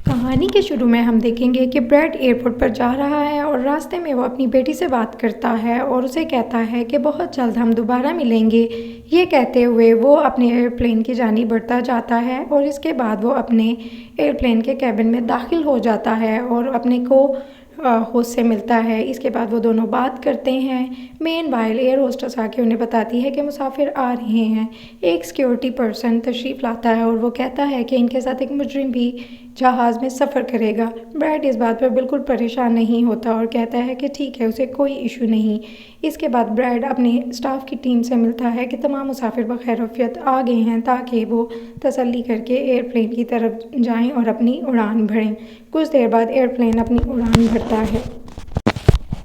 कहानी के शुरू में हम देखेंगे कि ब्रैड एयरपोर्ट पर जा रहा है और रास्ते में वो अपनी बेटी से बात करता है और उसे कहता है कि बहुत जल्द हम दोबारा मिलेंगे। ये कहते हुए वो अपने एयरप्लेन की जानिब बढ़ता जाता है और इसके बाद वो अपने एयरप्लेन के कैबिन में दाखिल हो जाता है और अपने को होस्ट से मिलता है। इसके बाद वो दोनों बात करते हैं। मेन वाइल एयर होस्टेस आके उन्हें बताती है कि मुसाफिर आ रहे हैं। एक सिक्योरिटी पर्सन तशरीफ़ लाता है और वो कहता है कि इनके साथ एक मुजरिम भी जहाज़ में सफ़र करेगा। ब्रैड इस बात पर बिल्कुल परेशान नहीं होता और कहता है कि ठीक है, उसे कोई इशू नहीं। इसके बाद ब्रैड अपने स्टाफ की टीम से मिलता है कि तमाम मुसाफिर बखैरियत आ गए हैं ताकि वो तसल्ली करके एयरप्लेन की तरफ जाएं और अपनी उड़ान भरें। कुछ देर बाद एयरप्लेन अपनी उड़ान भरता है।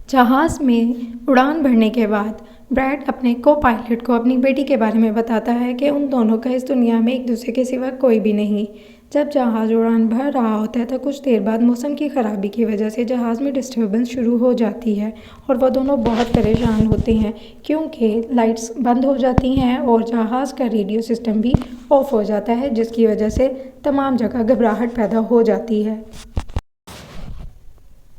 जहाज़ में उड़ान भरने के बाद ब्रैड अपने को पायलट को अपनी बेटी के बारे में बताता है कि उन दोनों का इस दुनिया में एक दूसरे के सिवा कोई भी नहीं। जब जहाज़ उड़ान भर रहा होता है तो कुछ देर बाद मौसम की ख़राबी की वजह से जहाज़ में डिस्टर्बेंस शुरू हो जाती है और वह दोनों बहुत परेशान होते हैं क्योंकि लाइट्स बंद हो जाती हैं और जहाज़ का रेडियो सिस्टम भी ऑफ हो जाता है, जिसकी वजह से तमाम जगह घबराहट पैदा हो जाती है।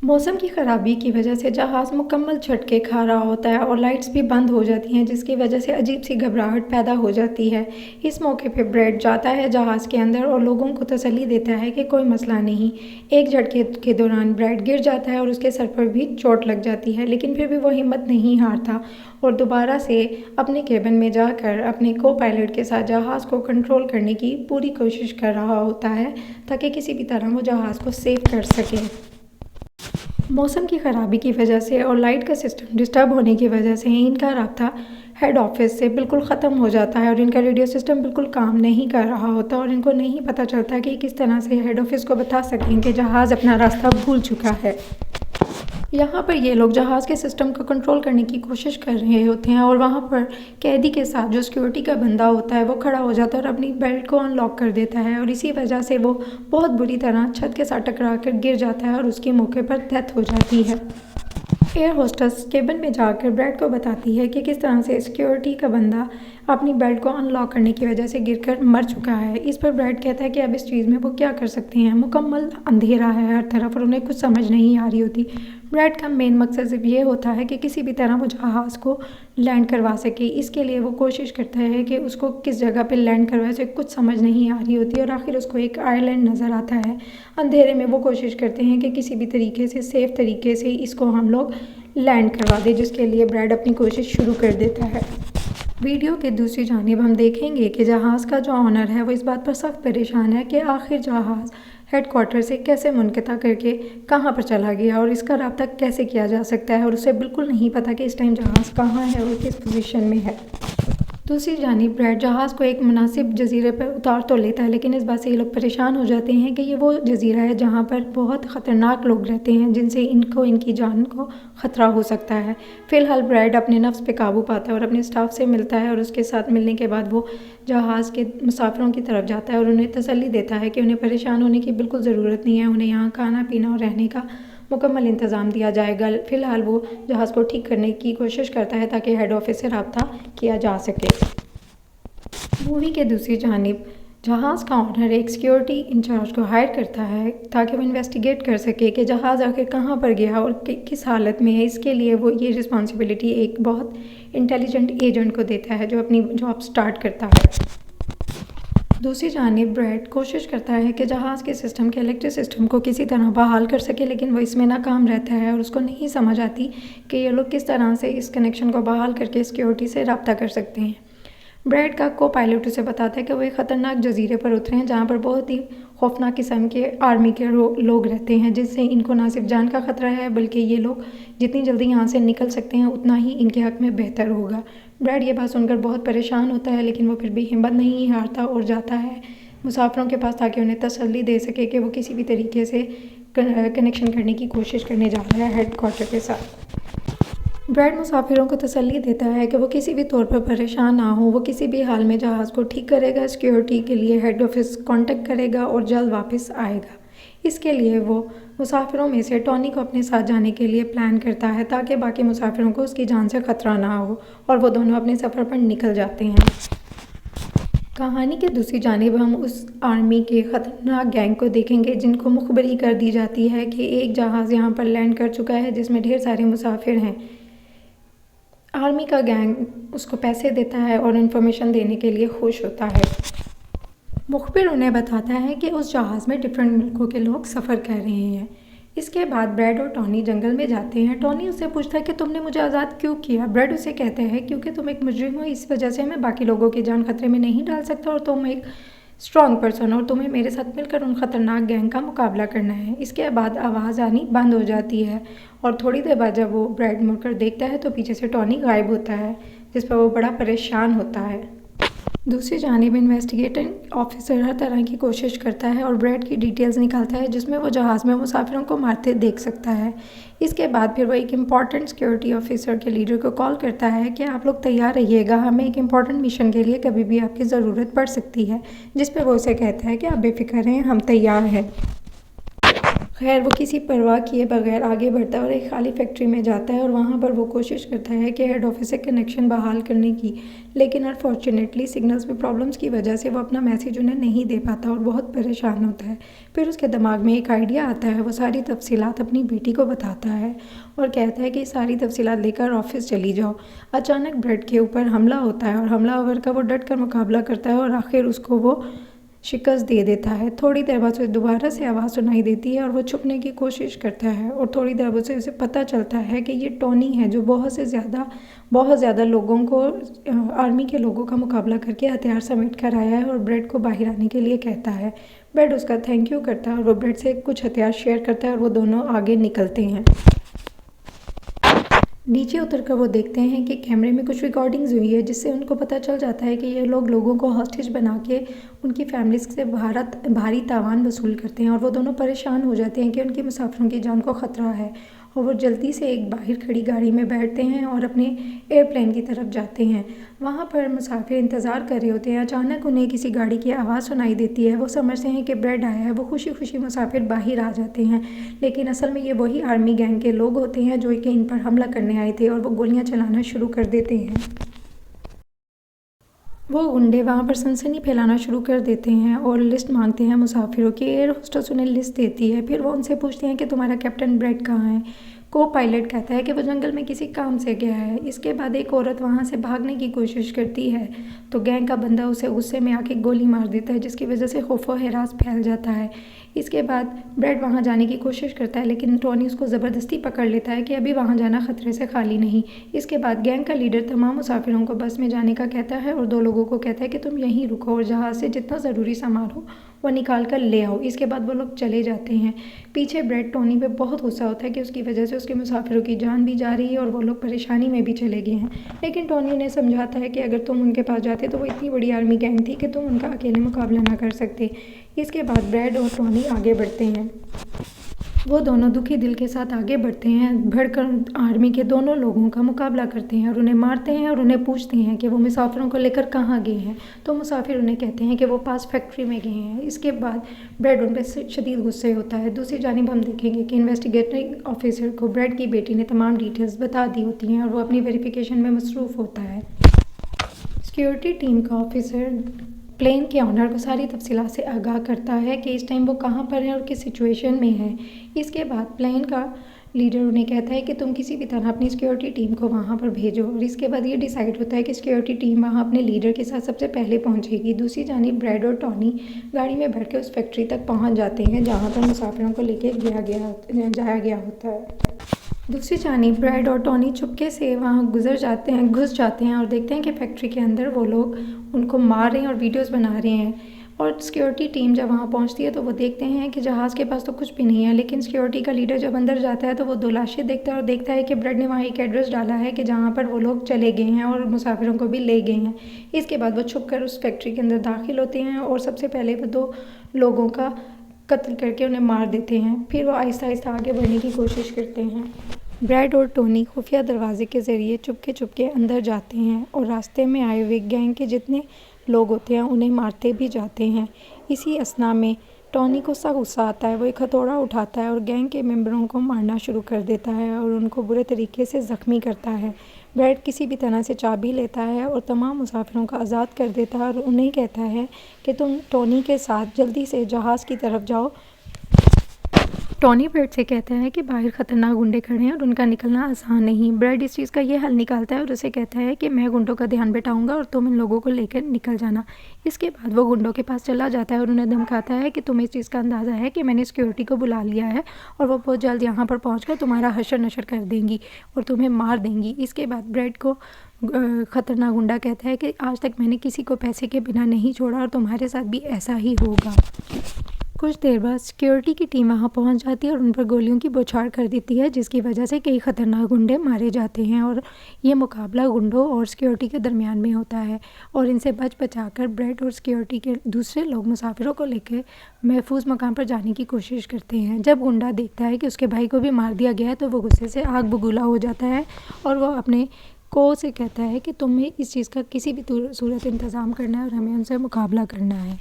मौसम की ख़राबी की वजह से जहाज़ मुकम्मल झटके खा रहा होता है और लाइट्स भी बंद हो जाती हैं, जिसकी वजह से अजीब सी घबराहट पैदा हो जाती है। इस मौके पे ब्रैड जाता है जहाज़ के अंदर और लोगों को तसल्ली देता है कि कोई मसला नहीं। एक झटके के दौरान ब्रैड गिर जाता है और उसके सर पर भी चोट लग जाती है, लेकिन फिर भी वो हिम्मत नहीं हारता और दोबारा से अपने केबिन में जाकर अपने को पायलट के साथ जहाज़ को कंट्रोल करने की पूरी कोशिश कर रहा होता है ताकि किसी भी तरह वो जहाज़ को सेव कर सके। मौसम की ख़राबी की वजह से और लाइट का सिस्टम डिस्टर्ब होने की वजह से इनका राब्ता हेड ऑफिस से बिल्कुल ख़त्म हो जाता है और इनका रेडियो सिस्टम बिल्कुल काम नहीं कर रहा होता और इनको नहीं पता चलता कि किस तरह से हेड ऑफिस को बता सकें कि जहाज़ अपना रास्ता भूल चुका है। यहाँ पर ये लोग जहाज़ के सिस्टम को कंट्रोल करने की कोशिश कर रहे होते हैं और वहाँ पर कैदी के साथ जो सिक्योरिटी का बंदा होता है वो खड़ा हो जाता है और अपनी बेल्ट को अनलॉक कर देता है और इसी वजह से वो बहुत बुरी तरह छत के साथ टकरा कर गिर जाता है और उसकी मौके पर डेथ हो जाती है। एयर होस्टेस केबिन में जाकर ब्रैड को बताती है कि किस तरह से सिक्योरिटी का बंदा अपनी बेल्ट को अनलॉक करने की वजह से गिरकर मर चुका है। इस पर ब्रैड कहता है कि अब इस चीज़ में वो क्या कर सकते हैं, मुकम्मल अंधेरा है हर तरफ और उन्हें कुछ समझ नहीं आ रही होती। ब्रैड का मेन मकसद सिर्फ ये होता है कि किसी भी तरह वो जहाज़ को लैंड करवा सके। इसके लिए वो कोशिश करता है कि उसको किस जगह पे लैंड करवाए, उसे कुछ समझ नहीं आ रही होती और आखिर उसको एक आइलैंड नज़र आता है। अंधेरे में वो कोशिश करते हैं कि किसी भी तरीके से सेफ़ तरीके से इसको हम लोग लैंड करवा दें, जिसके लिए ब्रैड अपनी कोशिश शुरू कर देता है। वीडियो के दूसरी जानिब हम देखेंगे कि जहाज़ का जो ऑनर है वो इस बात पर सख्त परेशान है कि आखिर जहाज़ हेडक्वार्टर से कैसे मुनक़ता करके कहाँ पर चला गया और इसका राब्ता कैसे किया जा सकता है और उसे बिल्कुल नहीं पता कि इस टाइम जहाज़ कहाँ है और किस पोजीशन में है। दूसरी जानिब ब्रैड जहाज़ को एक मुनासिब जजीरे पर उतार तो लेता है, लेकिन इस बात से ये लोग परेशान हो जाते हैं कि ये वो जजीरा है जहाँ पर बहुत ख़तरनाक लोग रहते हैं जिनसे इनकी जान को ख़तरा हो सकता है। फ़िलहाल ब्रैड अपने नफ्स पे काबू पाता है और अपने स्टाफ से मिलता है और उसके साथ मिलने के बाद वो जहाज़ के मुसाफिरों की तरफ जाता है और उन्हें तसल्ली देता है कि उन्हें परेशान होने की बिल्कुल ज़रूरत नहीं है, उन्हें यहाँ खाना पीना और रहने का मुकम्मल इंतज़ाम दिया जाएगा। फ़िलहाल वो जहाज़ को ठीक करने की कोशिश करता है ताकि हेड ऑफिस से रब्ता किया जा सके। मूवी के दूसरी जानिब जहाज़ का ऑनर एक सिक्योरिटी इंचार्ज को हायर करता है ताकि वो इन्वेस्टिगेट कर सके कि जहाज़ आखिर कहाँ पर गया और किस हालत में है। इसके लिए वो ये रिस्पॉन्सिबिलिटी एक बहुत इंटेलिजेंट एजेंट को देता है जो अपनी जॉब स्टार्ट करता है। दूसरी जानिब ब्रैड कोशिश करता है कि जहाज़ के सिस्टम के इलेक्ट्रिक सिस्टम को किसी तरह बहाल कर सके, लेकिन वो इसमें नाकाम रहता है और उसको नहीं समझ आती कि ये लोग किस तरह से इस कनेक्शन को बहाल करके सिक्योरिटी से रब्ता कर सकते हैं। ब्रैड का को पायलट उसे बताता है कि वो एक ख़तरनाक जजीरे पर उतरे हैं जहाँ पर बहुत ही खौफनाक किस्म के आर्मी के लोग रहते हैं, जिससे इनको ना सिर्फ जान का ख़तरा है बल्कि ये लोग जितनी जल्दी यहाँ से निकल सकते हैं उतना ही इनके हक़ में बेहतर होगा। ब्रैड ये बात सुनकर बहुत परेशान होता है, लेकिन वो फिर भी हिम्मत नहीं हारता और जाता है मुसाफिरों के पास ताकि उन्हें तसल्ली दे सके कि वो किसी भी तरीके से कनेक्शन करने की कोशिश करने जा रहा है हेडक्वार्टर के साथ। ब्रैड मुसाफिरों को तसल्ली देता है कि वो किसी भी तौर पर परेशान ना हो, वो किसी भी हाल में जहाज़ को ठीक करेगा, सिक्योरिटी के लिए हेड ऑफिस कांटेक्ट करेगा और जल्द वापस आएगा। इसके लिए वो मुसाफिरों में से टॉनी को अपने साथ जाने के लिए प्लान करता है ताकि बाकी मुसाफिरों को उसकी जान से ख़तरा ना हो और वो दोनों अपने सफ़र पर निकल जाते हैं। कहानी के दूसरी जानिब हम उस आर्मी के ख़तरनाक गैंग को देखेंगे जिनको मुखबरी कर दी जाती है कि एक जहाज़ यहाँ पर लैंड कर चुका है जिसमें ढेर सारे मुसाफिर हैं। आर्मी का गैंग उसको पैसे देता है और इन्फॉर्मेशन देने के लिए खुश होता है। मुखबिर उन्हें बताता है कि उस जहाज़ में डिफरेंट मुल्कों के लोग सफ़र कर रहे हैं। इसके बाद ब्रैड और टॉनी जंगल में जाते हैं। टॉनी उससे पूछता है कि तुमने मुझे आज़ाद क्यों किया। ब्रैड उसे कहते हैं क्योंकि तुम एक मुजरिम हो, इस वजह से मैं बाकी लोगों की जान खतरे में नहीं डाल सकता और तुम एक स्ट्रॉन्ग पर्सन और तुम्हें मेरे साथ मिलकर उन ख़तरनाक गैंग का मुकाबला करना है। इसके बाद आवाज़ आनी बंद हो जाती है और थोड़ी देर बाद जब वो ब्रैड मुड़कर देखता है तो पीछे से टॉनी गायब होता है, जिस पर वो बड़ा परेशान होता है। दूसरी जानिब इन्वेस्टिगेटिंग ऑफिसर हर तरह की कोशिश करता है और ब्रैड की डिटेल्स निकालता है जिसमें वो जहाज़ में मुसाफिरों को मारते देख सकता है। इसके बाद फिर वो एक इम्पॉर्टेंट सिक्योरिटी ऑफिसर के लीडर को कॉल करता है कि आप लोग तैयार रहिएगा, हमें एक इम्पॉर्टेंट मिशन के लिए कभी भी आपकी ज़रूरत पड़ सकती है। जिस पर वो उसे कहता है कि आप बेफिक्र रहें, हम तैयार हैं। खैर वो किसी परवाह किए बगैर आगे बढ़ता है और एक खाली फैक्ट्री में जाता है और वहाँ पर वो कोशिश करता है कि हेड ऑफिस से कनेक्शन बहाल करने की, लेकिन अनफॉर्चुनेटली सिग्नल्स में प्रॉब्लम्स की वजह से वो अपना मैसेज उन्हें नहीं दे पाता और बहुत परेशान होता है। फिर उसके दिमाग में एक आइडिया आता है। वो सारी तफसीलात अपनी बेटी को बताता है और कहता है कि सारी तफसीलात लेकर ऑफिस चली जाओ। अचानक ब्रेड के ऊपर हमला होता है और हमलावर का वो डट कर मुकाबला करता है और आखिर उसको वो शिकस्त दे देता है। थोड़ी देर बाद उसे दोबारा से आवाज़ सुनाई देती है और वो छुपने की कोशिश करता है और थोड़ी देर बाद उसे पता चलता है कि ये टॉनी है जो बहुत ज़्यादा लोगों को आर्मी के लोगों का मुकाबला करके हथियार समेट कर आया है और ब्रेड को बाहर आने के लिए कहता है। ब्रेड उसका थैंक यू करता है और वो ब्रेड से कुछ हथियार शेयर करता है और वो दोनों आगे निकलते हैं। नीचे उतरकर वो देखते हैं कि कैमरे में कुछ रिकॉर्डिंग्स हुई है जिससे उनको पता चल जाता है कि ये लोग लोगों को हॉस्टेज बना के उनकी फैमिलीज़ से भारी तावान वसूल करते हैं और वो दोनों परेशान हो जाते हैं कि उनके मुसाफिरों की जान को ख़तरा है और वो जल्दी से एक बाहर खड़ी गाड़ी में बैठते हैं और अपने एयरप्लेन की तरफ जाते हैं। वहाँ पर मुसाफिर इंतज़ार कर रहे होते हैं। अचानक उन्हें किसी गाड़ी की आवाज़ सुनाई देती है। वो समझते हैं कि ब्रेड आया है। वो खुशी खुशी मुसाफिर बाहर आ जाते हैं, लेकिन असल में ये वही आर्मी गैंग के लोग होते हैं जो कि इन पर हमला करने आए थे और वो गोलियाँ चलाना शुरू कर देते हैं। वो गुंडे वहाँ पर सनसनी फैलाना शुरू कर देते हैं और लिस्ट मांगते हैं मुसाफिरों की। एयर होस्टेस उन्हें लिस्ट देती है। फिर वो उनसे पूछते हैं कि तुम्हारा कैप्टन ब्रेड कहाँ है। को पायलट कहता है कि वो जंगल में किसी काम से गया है। इसके बाद एक औरत वहाँ से भागने की कोशिश करती है तो गैंग का बंदा उसे गुस्से में आके गोली मार देता है, जिसकी वजह से खौफ और हिरास फैल जाता है। इसके बाद ब्रेड वहाँ जाने की कोशिश करता है, लेकिन टॉनी उसको ज़बरदस्ती पकड़ लेता है कि अभी वहाँ जाना ख़तरे से खाली नहीं। इसके बाद गैंग का लीडर तमाम मुसाफिरों को बस में जाने का कहता है और दो लोगों को कहता है कि तुम यहीं रुको और जहाज़ से जितना ज़रूरी सामान हो वो निकाल कर ले आओ। इसके बाद वो लोग चले जाते हैं। पीछे ब्रेड टॉनी पे बहुत गुस्सा होता है कि उसकी वजह से उसके मुसाफिरों की जान भी जा रही है और वो लोग परेशानी में भी चले गए हैं, लेकिन टॉनी उन्हें समझाता है कि अगर तुम उनके पास जाते तो वो इतनी बड़ी आर्मी गैंग थी कि तुम उनका अकेले मुकाबला ना कर सकते। इसके बाद ब्रेड और टॉनी आगे बढ़ते हैं। वो दोनों दुखी दिल के साथ आगे बढ़ते हैं, बढ़कर आर्मी के दोनों लोगों का मुकाबला करते हैं और उन्हें मारते हैं और उन्हें पूछते हैं कि वो मुसाफिरों को लेकर कहाँ गए हैं। तो मुसाफिर उन्हें कहते हैं कि वो पास फैक्ट्री में गए हैं। इसके बाद ब्रेड उन पर शदीद गुस्से होता है। दूसरी जानिब हम देखेंगे कि इन्वेस्टिगेटिंग ऑफिसर को ब्रेड की बेटी ने तमाम डिटेल्स बता दी होती हैं और वो अपनी वेरिफिकेशन में मसरूफ़ होता है। सिक्योरिटी टीम का ऑफिसर प्लेन के ऑनर को सारी तफसीलात से आगाह करता है कि इस टाइम वो कहाँ पर है और किस सिचुएशन में है। इसके बाद प्लेन का लीडर उन्हें कहता है कि तुम किसी भी तरह अपनी सिक्योरिटी टीम को वहाँ पर भेजो और इसके बाद ये डिसाइड होता है कि सिक्योरिटी टीम वहाँ अपने लीडर के साथ सबसे पहले पहुँचेगी। दूसरी जानिब ब्रेड और टॉनी गाड़ी में बैठ के उस फैक्ट्री तक पहुँच जाते हैं जहाँ पर मुसाफिरों को लेके जाया गया होता है। दूसरी जानिब ब्रेड और टॉनी चुपके से वहाँ घुस जाते हैं और देखते हैं कि फैक्ट्री के अंदर वो लोग उनको मार रहे हैं और वीडियोस बना रहे हैं। और सिक्योरिटी टीम जब वहाँ पहुँचती है तो वो देखते हैं कि जहाज़ के पास तो कुछ भी नहीं है, लेकिन सिक्योरिटी का लीडर जब अंदर जाता है तो वो दो लाशें देखता है और देखता है कि ब्रेड ने वहाँ एक एड्रेस डाला है कि जहाँ पर वो लोग चले गए हैं और मुसाफिरों को भी ले गए हैं। इसके बाद वो छुप कर उस फैक्ट्री के अंदर दाखिल होते हैं और सबसे पहले वो दो लोगों का कत्ल करके उन्हें मार देते हैं। फिर वो आहिस्ता आहिस्ता आगे बढ़ने की कोशिश करते हैं। ब्रेड और टोनी खुफिया दरवाजे के ज़रिए चुपके अंदर जाते हैं और रास्ते में आए हुए गैंग के जितने लोग होते हैं उन्हें मारते भी जाते हैं। इसी असना में टॉनी को सा गुस्सा आता है। वो एक हथौड़ा उठाता है और गैंग के मेंबरों को मारना शुरू कर देता है और उनको बुरे तरीके से ज़ख्मी करता है। ब्रेड किसी भी तरह से चाबी लेता है और तमाम मुसाफिरों को आज़ाद कर देता है और उन्हें कहता है कि तुम टोनी के साथ जल्दी से जहाज़ की तरफ जाओ। टोनी ब्रेड से कहता है कि बाहर ख़तरनाक गुंडे खड़े हैं और उनका निकलना आसान नहीं। ब्रेड इस चीज़ का ये हल निकालता है और उसे कहता है कि मैं गुंडों का ध्यान बटाऊंगा और तुम इन लोगों को लेकर निकल जाना। इसके बाद वो गुंडों के पास चला जाता है और उन्हें धमकाता है कि तुम्हें इस चीज़ का अंदाज़ा है कि मैंने सिक्योरिटी को बुला लिया है और वो बहुत जल्द यहाँ पर पहुँच तुम्हारा हशर नशर कर देंगी और तुम्हें मार देंगी। इसके बाद ब्रेड को ख़तरनाक गुंडा कहता है कि आज तक मैंने किसी को पैसे के बिना नहीं छोड़ा और तुम्हारे साथ भी ऐसा ही होगा। कुछ देर बाद सिक्योरिटी की टीम वहां पहुंच जाती है और उन पर गोलियों की बौछार कर देती है, जिसकी वजह से कई खतरनाक गुंडे मारे जाते हैं और ये मुकाबला गुंडों और सिक्योरिटी के दरमियान में होता है और इनसे बचाकर ब्रेड और सिक्योरिटी के दूसरे लोग मुसाफिरों को लेकर महफूज मकाम पर जाने की कोशिश करते हैं। जब गुंडा देखता है कि उसके भाई को भी मार दिया गया है तो वो गुस्से से आग बबूला हो जाता है और वो अपने को से कहता है कि तुम्हें इस चीज़ का किसी भी सूरत इंतज़ाम करना है और हमें उनसे मुकाबला करना है।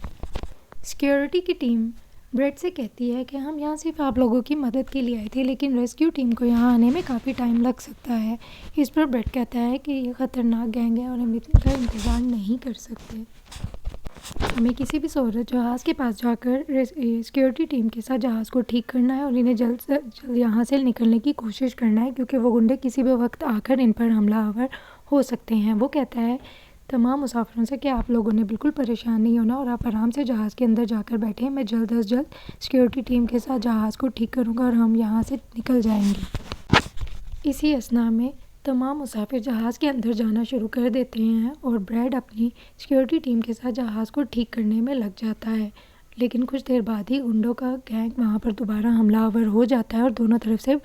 सिक्योरिटी की टीम ब्रेड से कहती है कि हम यहाँ सिर्फ आप लोगों की मदद के लिए आए थे, लेकिन रेस्क्यू टीम को यहाँ आने में काफ़ी टाइम लग सकता है। इस पर ब्रेड कहता है कि ये ख़तरनाक गैंग है और हम इनका इंतज़ार नहीं कर सकते। हमें किसी भी सूरत जहाज़ के पास जाकर सिक्योरिटी टीम के साथ जहाज़ को ठीक करना है और इन्हें जल्द से जल्द यहाँ से निकलने की कोशिश करना है, क्योंकि वो गुंडे किसी भी वक्त आकर इन पर हमलावर हो सकते हैं। वो कहता है तमाम मुसाफिरों से कि आप लोगों ने बिल्कुल परेशान नहीं होना और आप आराम से जहाज़ के अंदर जाकर बैठें। मैं जल्द अज जल्द सिक्योरिटी टीम के साथ जहाज़ को ठीक करूँगा और हम यहाँ से निकल जाएंगे। इसी असना में तमाम मुसाफिर जहाज़ के अंदर जाना शुरू कर देते हैं और ब्रेड अपनी सिक्योरिटी टीम के साथ जहाज़ को ठीक करने में लग जाता है। लेकिन कुछ देर बाद ही गुंडों का गैंग वहाँ पर दोबारा हमलावर हो जाता है और दोनों तरफ से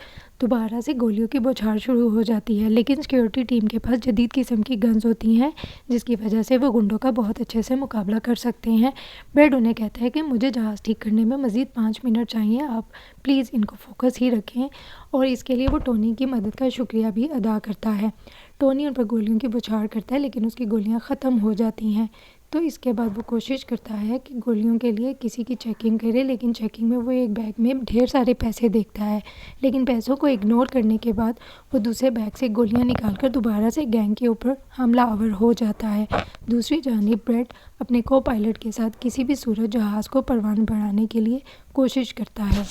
दोबारा से गोलियों की बौछार शुरू हो जाती है। लेकिन सिक्योरिटी टीम के पास जदीद किस्म की गन्स होती हैं, जिसकी वजह से वो गुंडों का बहुत अच्छे से मुकाबला कर सकते हैं। ब्रेड उन्हें कहता है कि मुझे जहाज़ ठीक करने में मज़ीद 5 मिनट चाहिए, आप प्लीज़ इनको फोकस ही रखें, और इसके लिए वो टोनी की मदद का शुक्रिया भी अदा करता है। टोनी उन पर गोलियों की बौछार करता है, लेकिन उसकी गोलियाँ ख़त्म हो जाती हैं। तो इसके बाद वो कोशिश करता है कि गोलियों के लिए किसी की चेकिंग करे, लेकिन चेकिंग में वो एक बैग में ढेर सारे पैसे देखता है। लेकिन पैसों को इग्नोर करने के बाद वो दूसरे बैग से गोलियां निकालकर दोबारा से गैंग के ऊपर हमलावर हो जाता है। दूसरी जानिब ब्रेड अपने को पायलट के साथ किसी भी सूरत जहाज़ को परवान बढ़ाने के लिए कोशिश करता है।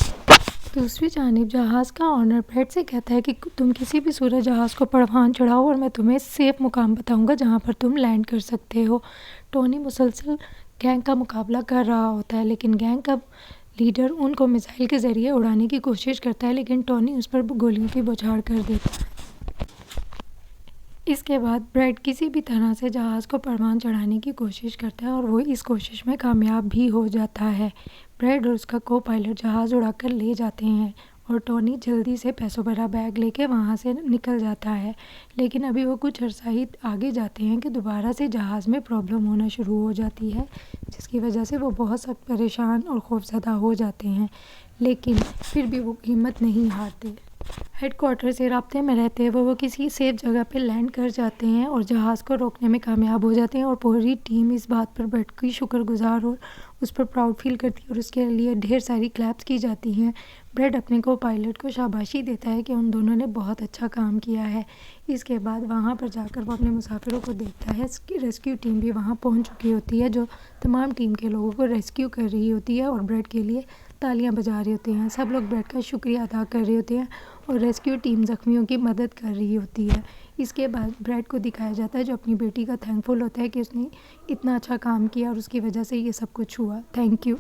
दूसरी जानिब जहाज़ का ऑनर ब्रेड से कहता है कि तुम किसी भी सूरत जहाज़ को परवान चढ़ाओ और मैं तुम्हें सेफ़ मुकाम बताऊंगा जहां पर तुम लैंड कर सकते हो। टोनी मुसलसल गैंग का मुकाबला कर रहा होता है, लेकिन गैंग का लीडर उनको मिसाइल के ज़रिए उड़ाने की कोशिश करता है, लेकिन टोनी उस पर गोलियों की बौछार कर देता है। इसके बाद ब्रेड किसी भी तरह से जहाज़ को परवान चढ़ाने की कोशिश करता है और वो इस कोशिश में कामयाब भी हो जाता है। ब्रेड और उसका को पायलट जहाज़ उड़ाकर ले जाते हैं और टोनी जल्दी से पैसों भरा बैग लेके वहाँ से निकल जाता है। लेकिन अभी वो कुछ अरसा ही आगे जाते हैं कि दोबारा से जहाज़ में प्रॉब्लम होना शुरू हो जाती है, जिसकी वजह से वो बहुत सख्त परेशान और खौफज़दा हो जाते हैं, लेकिन फिर भी वो हिम्मत नहीं हारते। हेडक्वार्टर से राब्ते में रहते हुए वो किसी सेफ जगह पे लैंड कर जाते हैं और जहाज़ को रोकने में कामयाब हो जाते हैं और पूरी टीम इस बात पर ब्रेड की शुक्रगुजार और उस पर प्राउड फील करती है और उसके लिए ढेर सारी क्लैप्स की जाती हैं। ब्रेड अपने को पायलट को शाबाशी देता है कि उन दोनों ने बहुत अच्छा काम किया है। इसके बाद वहाँ पर जाकर वो अपने मुसाफिरों को देखता है कि रेस्क्यू टीम भी वहाँ पहुँच चुकी होती है, जो तमाम टीम के लोगों को रेस्क्यू कर रही होती है और ब्रेड के लिए तालियां बजा रहे होते हैं। सब लोग ब्रेड का शुक्रिया अदा कर रहे होते हैं और रेस्क्यू टीम ज़ख्मियों की मदद कर रही होती है। इसके बाद ब्रेड को दिखाया जाता है जो अपनी बेटी का थैंकफुल होता है कि उसने इतना अच्छा काम किया और उसकी वजह से ये सब कुछ हुआ। Thank you.